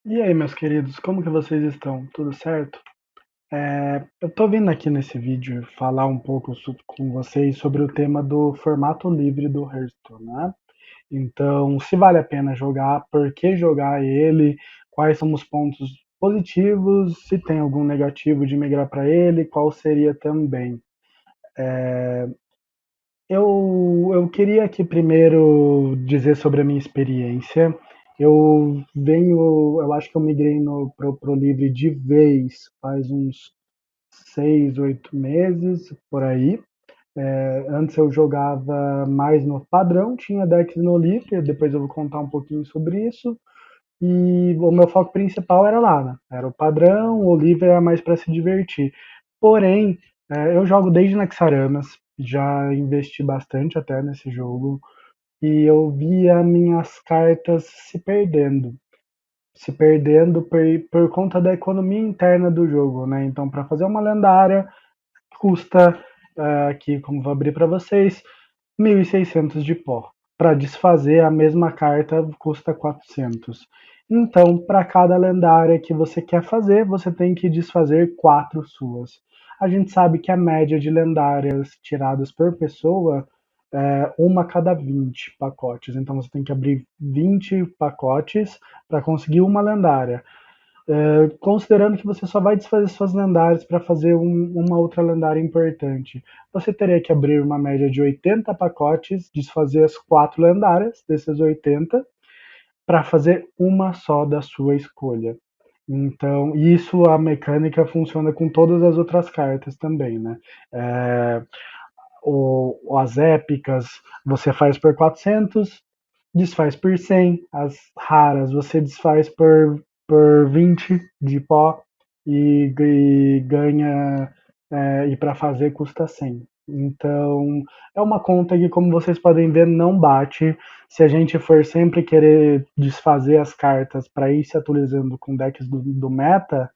E aí, meus queridos, como que vocês estão? Tudo certo? Eu tô vindo aqui nesse vídeo falar um pouco com vocês sobre o tema do formato livre do Hearthstone, né? Então, se vale a pena jogar, por que jogar ele, quais são os pontos positivos, se tem algum negativo de migrar para ele, qual seria também. Eu queria aqui primeiro dizer sobre a minha experiência. Eu acho que eu migrei pro Livre de vez faz uns 6, 8 meses, por aí. Antes eu jogava mais no padrão, tinha decks no Livre, depois eu vou contar um pouquinho sobre isso. E o meu foco principal era lá, né? Era o padrão, o Livre era mais para se divertir. Porém, eu jogo desde Naxaramas, já investi bastante até nesse jogo, e eu via minhas cartas se perdendo por conta da economia interna do jogo, né? Então, para fazer uma lendária, custa, aqui, como vou abrir para vocês, 1.600 de pó. Para desfazer a mesma carta custa 400. Então, para cada lendária que você quer fazer, você tem que desfazer 4 suas. A gente sabe que a média de lendárias tiradas por pessoa é uma a cada 20 pacotes. Então, você tem que abrir 20 pacotes para conseguir uma lendária. Considerando que você só vai desfazer suas lendárias para fazer uma outra lendária importante, você teria que abrir uma média de 80 pacotes, desfazer as 4 lendárias desses 80, para fazer uma só da sua escolha. Então, isso a mecânica funciona com todas as outras cartas também, né? É, as épicas você faz por 400, desfaz por 100, as raras você desfaz por 20 de pó e ganha, e para fazer custa 100. Então, é uma conta que, como vocês podem ver, não bate. Se a gente for sempre querer desfazer as cartas para ir se atualizando com decks do meta,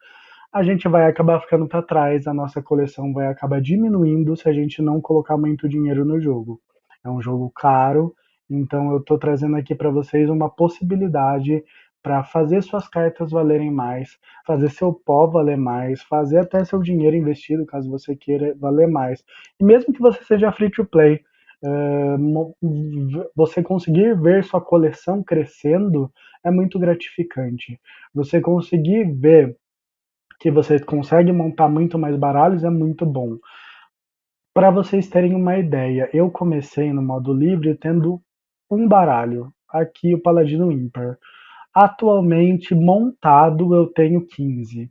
a gente vai acabar ficando para trás, a nossa coleção vai acabar diminuindo se a gente não colocar muito dinheiro no jogo. É um jogo caro, então eu estou trazendo aqui para vocês uma possibilidade para fazer suas cartas valerem mais, fazer seu pó valer mais, fazer até seu dinheiro investido, caso você queira valer mais. E mesmo que você seja free to play, você conseguir ver sua coleção crescendo é muito gratificante. Você conseguir ver que você consegue montar muito mais baralhos é muito bom. Para vocês terem uma ideia, eu comecei no modo livre tendo um baralho, aqui o Paladino Ímpar. Atualmente montado eu tenho 15.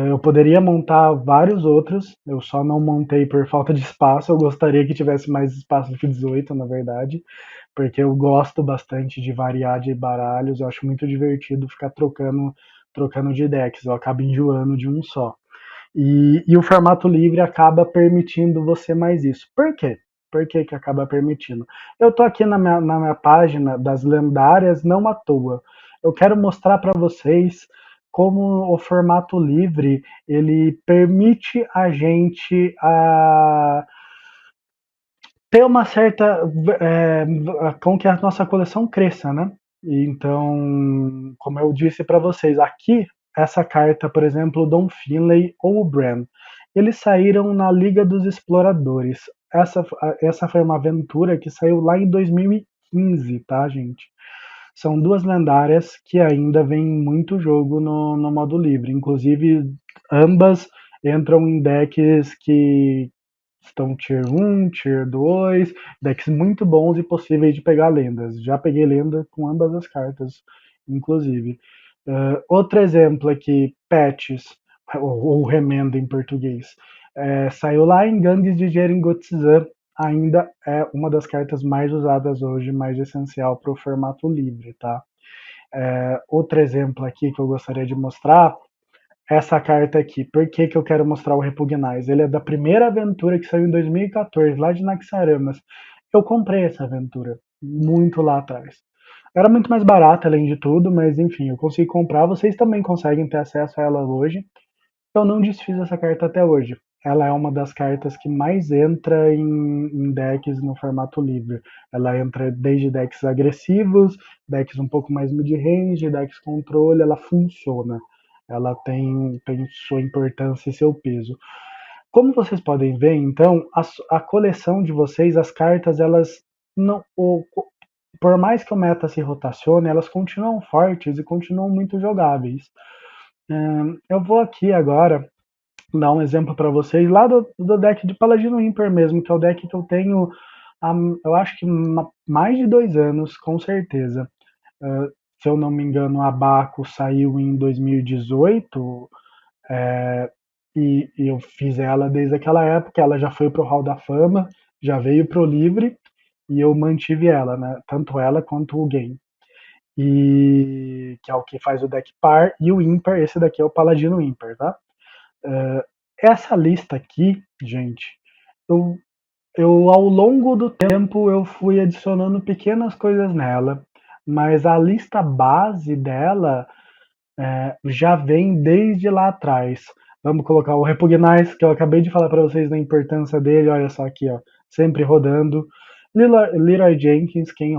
Eu poderia montar vários outros, eu só não montei por falta de espaço. Eu gostaria que tivesse mais espaço do que 18, na verdade, porque eu gosto bastante de variar de baralhos. Eu acho muito divertido ficar trocando de decks. Eu acabo enjoando de um só. E o formato livre acaba permitindo você mais isso. Por quê? Por que, que acaba permitindo? Eu tô aqui na minha página das lendárias não à toa. Eu quero mostrar para vocês como o formato livre ele permite a gente ter uma certa, é, com que a nossa coleção cresça, né? Então, como eu disse para vocês, aqui essa carta, por exemplo, o Don Finlay ou o Bran, eles saíram na Liga dos Exploradores. Essa foi uma aventura que saiu lá em 2015, tá, gente? São duas lendárias que ainda vem muito jogo no modo livre. Inclusive, ambas entram em decks que estão Tier 1, Tier 2, decks muito bons e possíveis de pegar lendas. Já peguei lenda com ambas as cartas, inclusive. Outro exemplo aqui, Patches, ou Remenda em português. Saiu lá em Gangues de Jeringotzan, ainda é uma das cartas mais usadas hoje, mais essencial para o formato livre, tá? Outro exemplo aqui que eu gostaria de mostrar, essa carta aqui. Por que, que eu quero mostrar o Repugnais? Ele é da primeira aventura que saiu em 2014, lá de Naxaramas. Eu comprei essa aventura, muito lá atrás. Era muito mais barata, além de tudo, mas enfim, eu consegui comprar. Vocês também conseguem ter acesso a ela hoje. Eu não desfiz essa carta até hoje. ela é uma das cartas que mais entra em decks no formato livre. Ela entra desde decks agressivos, decks um pouco mais mid-range, decks controle, ela funciona. Ela tem sua importância e seu peso. Como vocês podem ver, então, a coleção de vocês, as cartas, elas não, por mais que o meta se rotacione, elas continuam fortes e continuam muito jogáveis. Eu vou aqui agora dar um exemplo para vocês lá do deck de Paladino Imper mesmo, que é o deck que eu tenho há, eu acho que mais de 2 anos, com certeza. Se eu não me engano, a Baco saiu em 2018, e eu fiz ela desde aquela época. Ela já foi pro Hall da Fama, já veio pro Livre, e eu mantive ela, né? Tanto ela quanto o Game. E que é o que faz o deck par, e o Imper, esse daqui é o Paladino Imper, tá? Essa lista aqui, gente, eu, eu ao longo do tempo eu fui adicionando pequenas coisas nela, mas a lista base dela já vem desde lá atrás. Vamos colocar o Repugnais, que eu acabei de falar para vocês da importância dele, olha só aqui, ó, sempre rodando. Leroy Jenkins, quem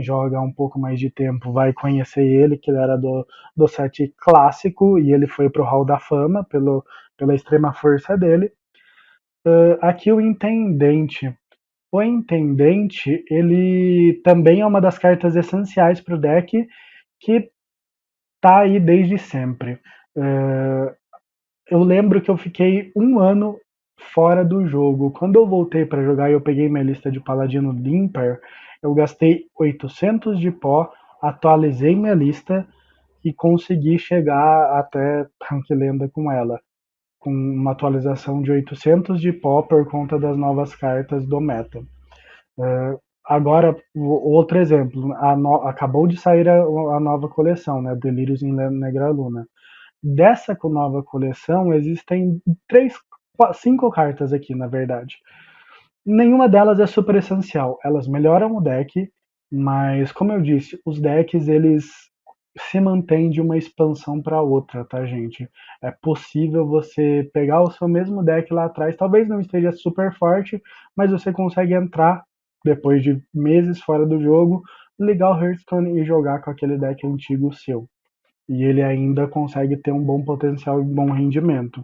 joga há um pouco mais de tempo vai conhecer ele, que ele era do set clássico e ele foi pro Hall da Fama pela extrema força dele. Aqui o Intendente. O Intendente, ele também é uma das cartas essenciais para o deck, que tá aí desde sempre. Eu lembro que eu fiquei 1 ano fora do jogo. Quando eu voltei para jogar e eu peguei minha lista de Paladino Limper, eu gastei 800 de pó, atualizei minha lista e consegui chegar até Rank Lenda com ela, com uma atualização de 800 de pó por conta das novas cartas do meta. Agora, outro exemplo, acabou de sair a nova coleção, né, Delírios em Negra Luna. Dessa nova coleção existem 5 cartas aqui, na verdade. Nenhuma delas é super essencial. Elas melhoram o deck, mas como eu disse, os decks eles se mantêm de uma expansão para outra, tá, gente? É possível você pegar o seu mesmo deck lá atrás, talvez não esteja super forte, mas você consegue entrar depois de meses fora do jogo, ligar o Hearthstone e jogar com aquele deck antigo seu, e ele ainda consegue ter um bom potencial e um bom rendimento.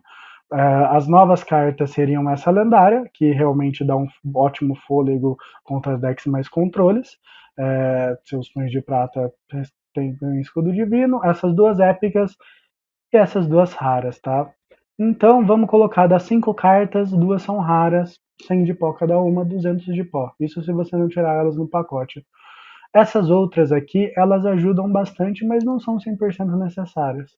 As novas cartas seriam essa lendária, que realmente dá um ótimo fôlego contra as decks mais controles. Seus punhos de prata têm um escudo divino, essas duas épicas e essas duas raras, tá? Então vamos colocar das 5 cartas, 2 são raras, 100 de pó cada uma, 200 de pó. Isso se você não tirar elas no pacote. Essas outras aqui, elas ajudam bastante, mas não são 100% necessárias.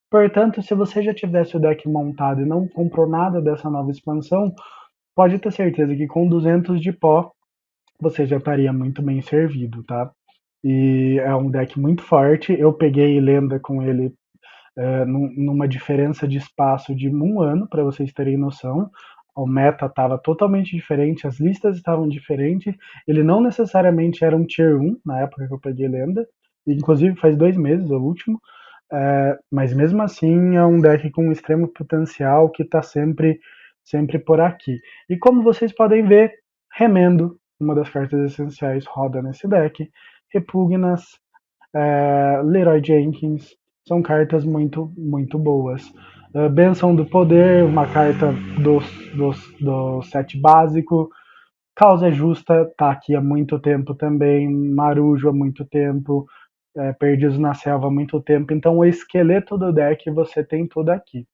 Portanto, se você já tivesse o deck montado e não comprou nada dessa nova expansão, pode ter certeza que com 200 de pó você já estaria muito bem servido, tá? E é um deck muito forte. Eu peguei lenda com ele numa diferença de espaço de 1 ano, para vocês terem noção. O meta estava totalmente diferente, as listas estavam diferentes. Ele não necessariamente era um tier 1 na época que eu peguei lenda, inclusive faz 2 meses o último. Mas mesmo assim é um deck com um extremo potencial que está sempre por aqui. E como vocês podem ver, Remendo, uma das cartas essenciais, roda nesse deck. Repugnas, Leroy Jenkins, são cartas muito boas. Benção do Poder, uma carta do set básico. Causa Justa tá aqui há muito tempo também. Marujo há muito tempo. Perdidos na Selva há muito tempo. Então o esqueleto do deck você tem tudo aqui.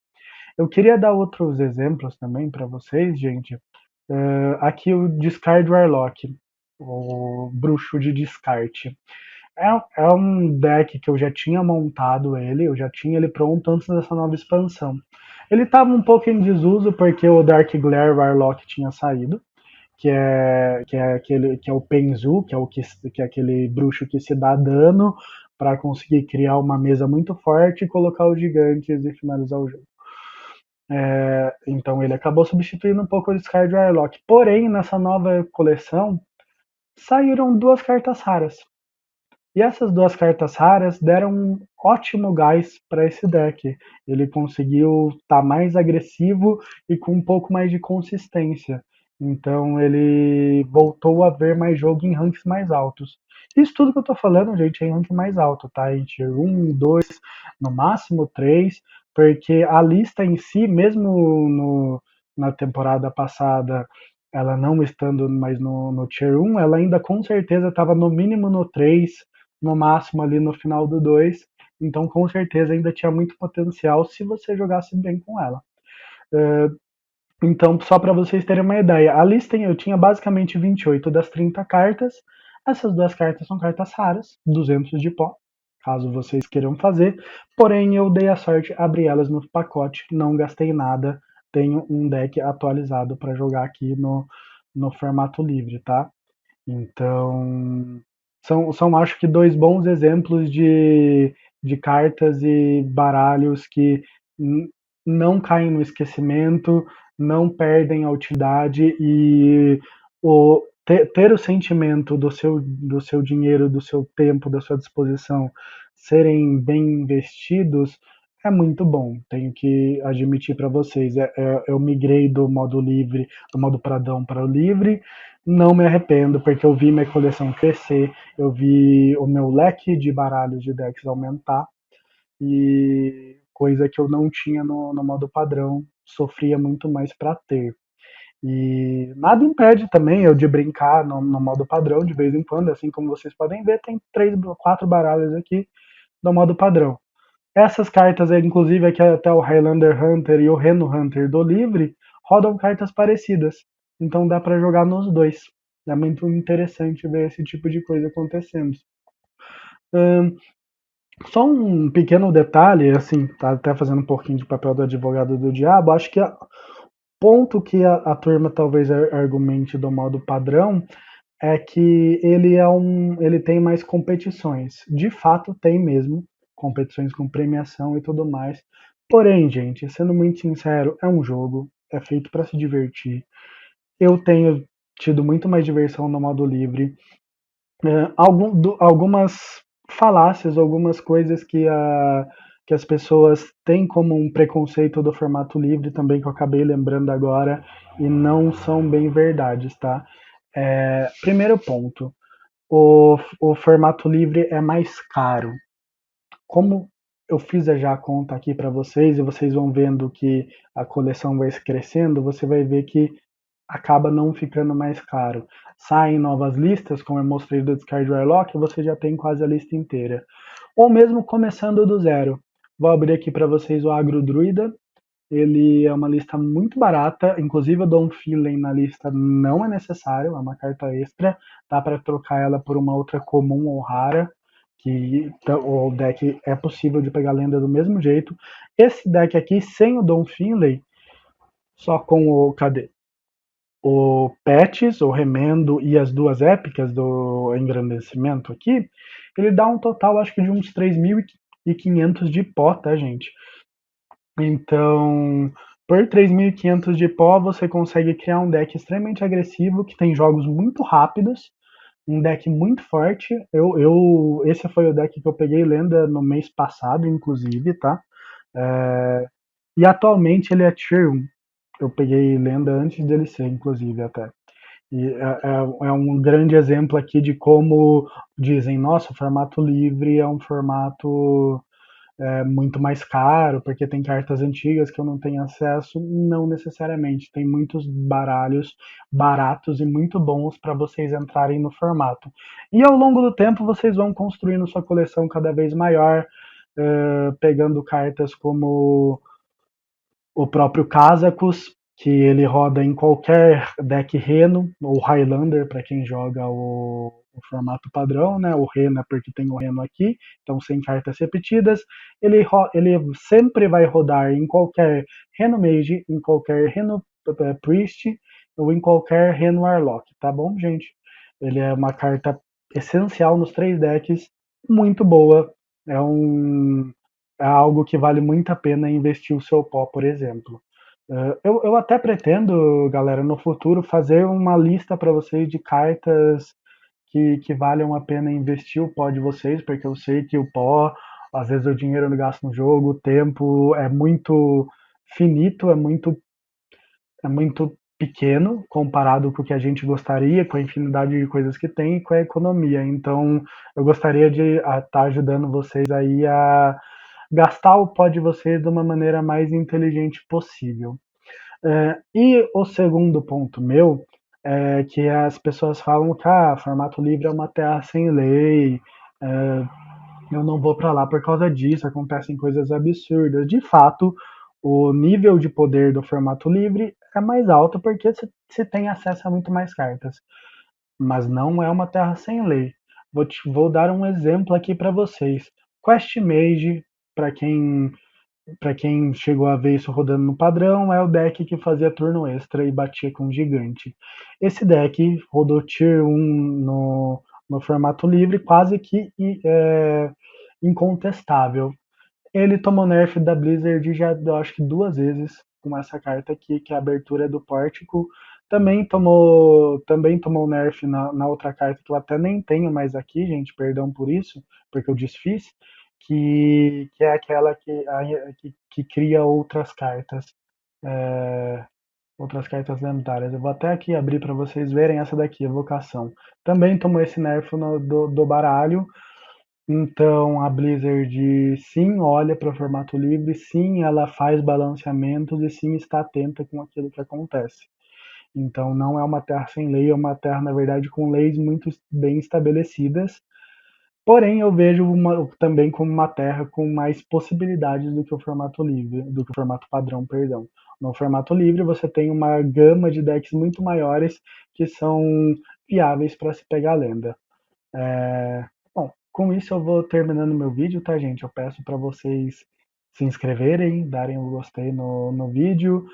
Eu queria dar outros exemplos também para vocês, gente. Aqui o Discard Warlock, o bruxo de descarte. É um deck que eu já tinha montado ele, eu já tinha ele pronto antes dessa nova expansão. Ele estava um pouco em desuso porque o Dark Glare Warlock tinha saído, que é o Penzu, que é aquele bruxo que se dá dano para conseguir criar uma mesa muito forte e colocar os gigantes e finalizar o jogo. Então ele acabou substituindo um pouco o Discard Warlock. Porém, nessa nova coleção, saíram 2 cartas raras. E essas duas cartas raras deram um ótimo gás para esse deck. Ele conseguiu estar mais agressivo e com um pouco mais de consistência. Então ele voltou a ver mais jogo em ranks mais altos. Isso tudo que eu tô falando, gente, é em rank mais alto, tá? Em tier 1, 2, no máximo 3, porque a lista em si, mesmo na temporada passada, ela não estando mais no tier 1, ela ainda com certeza estava no mínimo no 3, no máximo ali no final do 2. Então, com certeza, ainda tinha muito potencial se você jogasse bem com ela. Então, só para vocês terem uma ideia, a lista eu tinha basicamente 28 das 30 cartas. Essas duas cartas são cartas raras, 200 de pó, caso vocês queiram fazer. Porém, eu dei a sorte, abri elas no pacote, não gastei nada. Tenho um deck atualizado para jogar aqui no formato livre, tá? Então, são acho que dois bons exemplos de cartas e baralhos que não caem no esquecimento, não perdem a utilidade e ter o sentimento do seu dinheiro, do seu tempo, da sua disposição serem bem investidos é muito bom. Tenho que admitir para vocês, eu migrei do modo livre, do modo Pradão para o livre, não me arrependo, porque eu vi minha coleção crescer, eu vi o meu leque de baralhos de decks aumentar, e coisa que eu não tinha no modo padrão, sofria muito mais para ter. E nada impede também eu de brincar no modo padrão de vez em quando, assim como vocês podem ver, tem 4 baralhos aqui no modo padrão. Essas cartas, inclusive aqui até o Highlander Hunter e o Reno Hunter do livre, rodam cartas parecidas. Então dá para jogar nos dois. É muito interessante ver esse tipo de coisa acontecendo. Hum, Só um pequeno detalhe, assim, tá até fazendo um pouquinho de papel do advogado do diabo. Acho que o ponto que a turma talvez argumente do modo padrão é que ele tem mais competições. De fato, tem mesmo competições com premiação e tudo mais. Porém, gente, sendo muito sincero, é um jogo, é feito para se divertir. Eu tenho tido muito mais diversão no modo livre. Algumas falácias, algumas coisas que as pessoas têm como um preconceito do formato livre também, que eu acabei lembrando agora, e não são bem verdades, tá? Primeiro ponto, o formato livre é mais caro. Como eu fiz já a conta aqui para vocês e vocês vão vendo que a coleção vai crescendo, você vai ver que acaba não ficando mais caro. Saem novas listas, como eu mostrei do Discard Warlock, você já tem quase a lista inteira. Ou mesmo começando do zero. Vou abrir aqui para vocês o Agro Druida. Ele é uma lista muito barata, inclusive eu dou um feeling na lista, não é necessário, é uma carta extra, dá para trocar ela por uma outra comum ou rara, que o deck é possível de pegar lenda do mesmo jeito. Esse deck aqui, sem o Don Finlay, só com o. Cadê? O Patches, o Remendo e as duas épicas do engrandecimento aqui, ele dá um total, acho que de uns 3.500 de pó, tá, gente? Então, por 3.500 de pó, você consegue criar um deck extremamente agressivo, que tem jogos muito rápidos, um deck muito forte. Esse foi o deck que eu peguei lenda no mês passado, inclusive, tá? E atualmente ele é Tier 1. Eu peguei lenda antes dele ser, inclusive, até. E é um grande exemplo aqui de como dizem, nossa, o formato livre é um formato muito mais caro, porque tem cartas antigas que eu não tenho acesso. Não necessariamente. Tem muitos baralhos baratos e muito bons para vocês entrarem no formato. E ao longo do tempo vocês vão construindo sua coleção cada vez maior, pegando cartas como o próprio Kazakus, que ele roda em qualquer deck Reno, ou Highlander, para quem joga o formato padrão, né? O Reno é porque tem o Reno aqui, então sem cartas repetidas. Ele sempre vai rodar em qualquer Reno Mage, em qualquer Reno Priest, ou em qualquer Reno Warlock, tá bom, gente? Ele é uma carta essencial nos 3 decks, muito boa. É um é algo que vale muito a pena investir o seu pó, por exemplo. Eu até pretendo, galera, no futuro fazer uma lista para vocês de cartas que valham a pena investir o pó de vocês, porque eu sei que o pó, às vezes o dinheiro não gasta no jogo, o tempo é muito finito, é muito pequeno comparado com o que a gente gostaria, com a infinidade de coisas que tem e com a economia. Então, eu gostaria de estar ajudando vocês aí a gastar o pó de vocês de uma maneira mais inteligente possível. E o segundo ponto meu é que as pessoas falam que formato livre é uma terra sem lei, eu não vou para lá por causa disso, acontecem coisas absurdas. De fato, o nível de poder do formato livre é mais alto porque se tem acesso a muito mais cartas, mas não é uma terra sem lei. Vou dar um exemplo aqui para vocês. Quest Mage, para quem para quem chegou a ver isso rodando no padrão, é o deck que fazia turno extra e batia com gigante. Esse deck rodou Tier 1 no formato livre, quase que incontestável. Ele tomou nerf da Blizzard já, eu acho que 2 vezes com essa carta aqui, que é a abertura do pórtico. Também tomou nerf na outra carta que eu até nem tenho mais aqui, gente, perdão por isso, porque eu desfiz, que é aquela que cria outras cartas lendárias. Eu vou até aqui abrir para vocês verem essa daqui, Evocação. Também tomou esse nerf do baralho, então a Blizzard sim olha para o formato livre, sim ela faz balanceamentos e sim está atenta com aquilo que acontece. Então não é uma terra sem lei, é uma terra, na verdade, com leis muito bem estabelecidas. Porém, eu vejo também como uma terra com mais possibilidades do que o formato livre, do que o formato padrão, perdão. No formato livre, você tem uma gama de decks muito maiores que são viáveis para se pegar lenda. Bom, com isso eu vou terminando meu vídeo, tá, gente? Eu peço para vocês se inscreverem, darem o gostei no vídeo,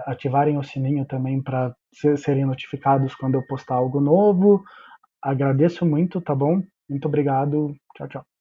ativarem o sininho também para serem notificados quando eu postar algo novo. Agradeço muito, tá bom? Muito obrigado. Tchau, tchau.